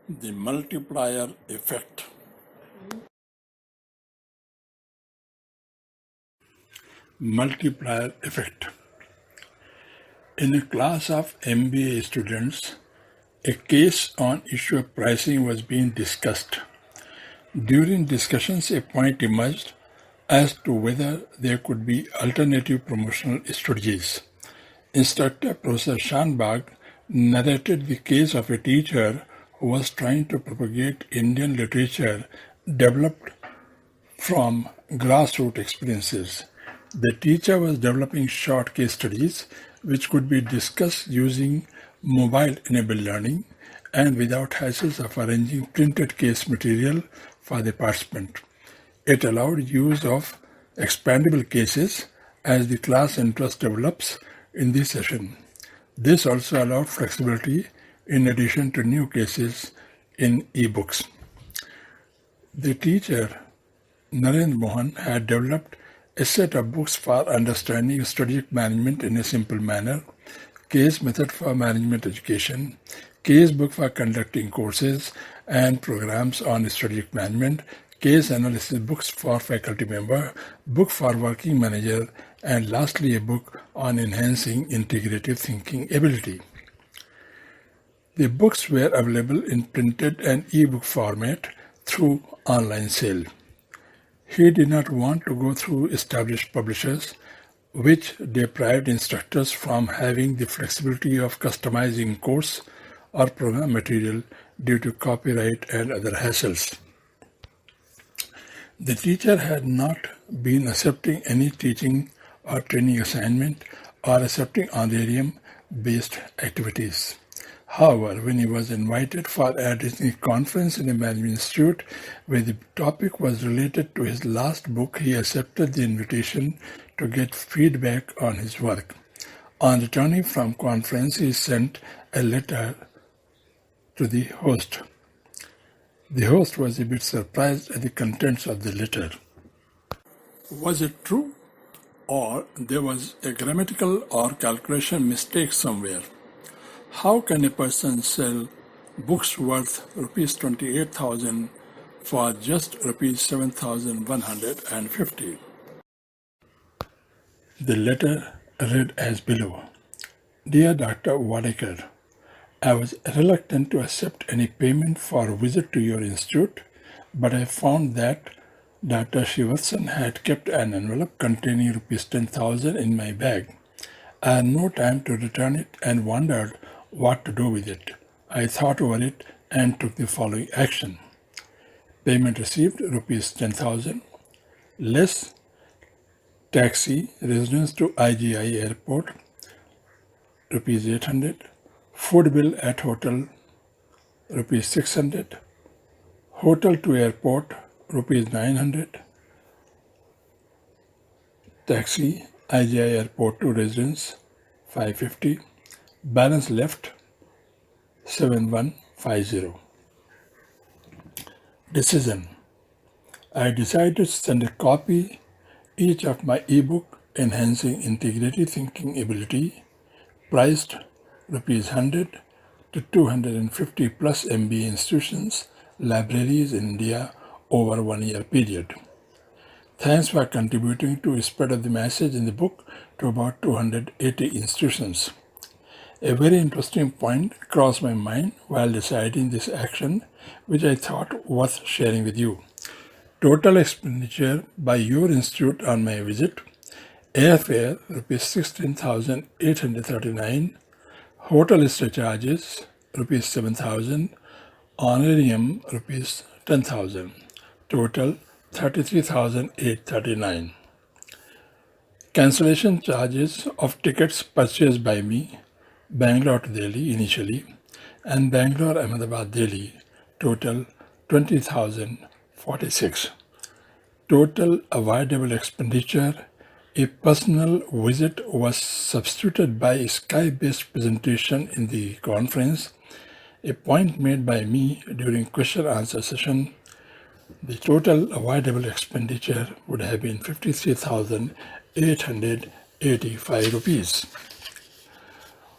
The multiplier effect. Multiplier effect. In a class of MBA students, a case on issue of pricing was being discussed. During discussions, a point emerged as to whether there could be alternative promotional strategies. Instructor Professor Shanbag narrated the case of a teacher who was trying to propagate Indian literature developed from grassroots experiences. The teacher was developing short case studies which could be discussed using mobile-enabled learning and without hassles of arranging printed case material for the participant. It allowed use of expandable cases as the class interest develops in the session. This also allowed flexibility in addition to new cases in e-books. The teacher, Narendra Mohan, had developed a set of books for understanding strategic management in a simple manner, case method for management education, case book for conducting courses and programs on strategic management, case analysis books for faculty member, book for working manager, and lastly a book on enhancing integrative thinking ability. The books were available in printed and e-book format through online sale. He did not want to go through established publishers, which deprived instructors from having the flexibility of customizing course or program material due to copyright and other hassles. The teacher had not been accepting any teaching or training assignment or accepting honorarium-based activities. However, when he was invited for addressing a conference in a management institute where the topic was related to his last book, he accepted the invitation to get feedback on his work. On returning from conference, he sent a letter to the host. The host was a bit surprised at the contents of the letter. Was it true? Or there was a grammatical or calculation mistake somewhere? How can a person sell books worth rupees 28,000 for just rupees 7,150? The letter read as below. Dear Dr. Wadekar, I was reluctant to accept any payment for a visit to your institute, but I found that Dr. Shivatsan had kept an envelope containing rupees 10,000 in my bag. I had no time to return it and wondered what to do with it. I thought over it and took the following action. Payment received rupees 10,000, less taxi residence to IGI airport rupees 800, food bill at hotel rupees 600, hotel to airport rupees 900, taxi IGI airport to residence 550, balance left 7150. Decision. I decided to send a copy each of my ebook Enhancing Integrative Thinking Ability, priced rupees 100 to 250 plus MBA institutions, libraries in India over 1 year period. Thanks for contributing to spread of the message in the book to about 280 institutions. A very interesting point crossed my mind while deciding this action, which I thought worth sharing with you. Total expenditure by your institute on my visit: airfare rupees 16,839, hotel stay charges rupees 7,000, honorarium rupees 10,000, total 33,839. Cancellation charges of tickets purchased by me, Bangalore to Delhi initially, and Bangalore Ahmedabad Delhi, total 20,046. Total avoidable expenditure: a personal visit was substituted by a Skype-based presentation in the conference, a point made by me during question-answer session. The total avoidable expenditure would have been 53,885 rupees.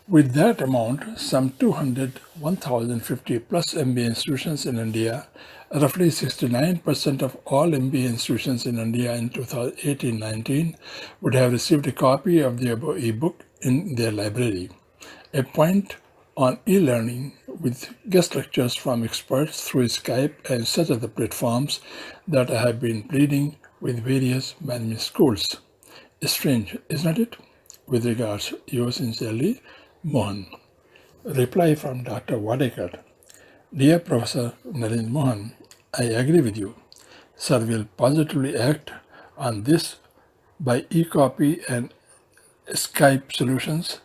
With that amount, some 1,050 plus MBA institutions in India, roughly 69% of all MBA institutions in India in 2018-19 would have received a copy of the above ebook in their library. A point on e-learning with guest lectures from experts through Skype and such other platforms that I have been pleading with various management schools. Strange, isn't it? With regards, yours sincerely, Mohan. Reply from Dr. Wadekar. Dear Professor Narendra Mohan, I agree with you. Sir will positively act on this by e-copy and Skype solutions.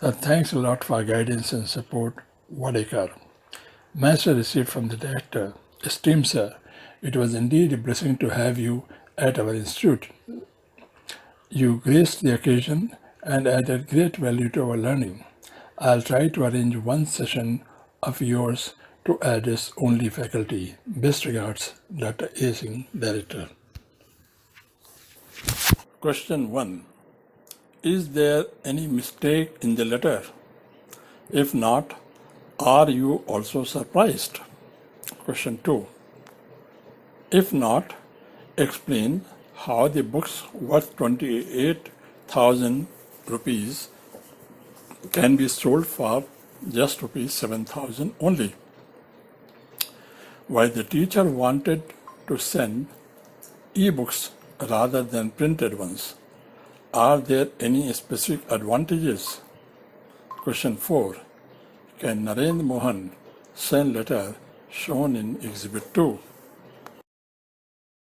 Sir, thanks a lot for guidance and support, Wadekar. Master received from the director. Esteemed sir, it was indeed a blessing to have you at our institute. You graced the occasion and added great value to our learning. I'll try to arrange one session of yours to address only faculty. Best regards, Dr. A. Singh, Director. Question 1. Is there any mistake in the letter? If not, are you also surprised? Question 2. If not, explain how the books worth 28,000 rupees can be sold for just rupees 7,000 only. Why the teacher wanted to send e-books rather than printed ones. Are there any specific advantages? Question 4. Can Narendra Mohan send letter shown in Exhibit 2?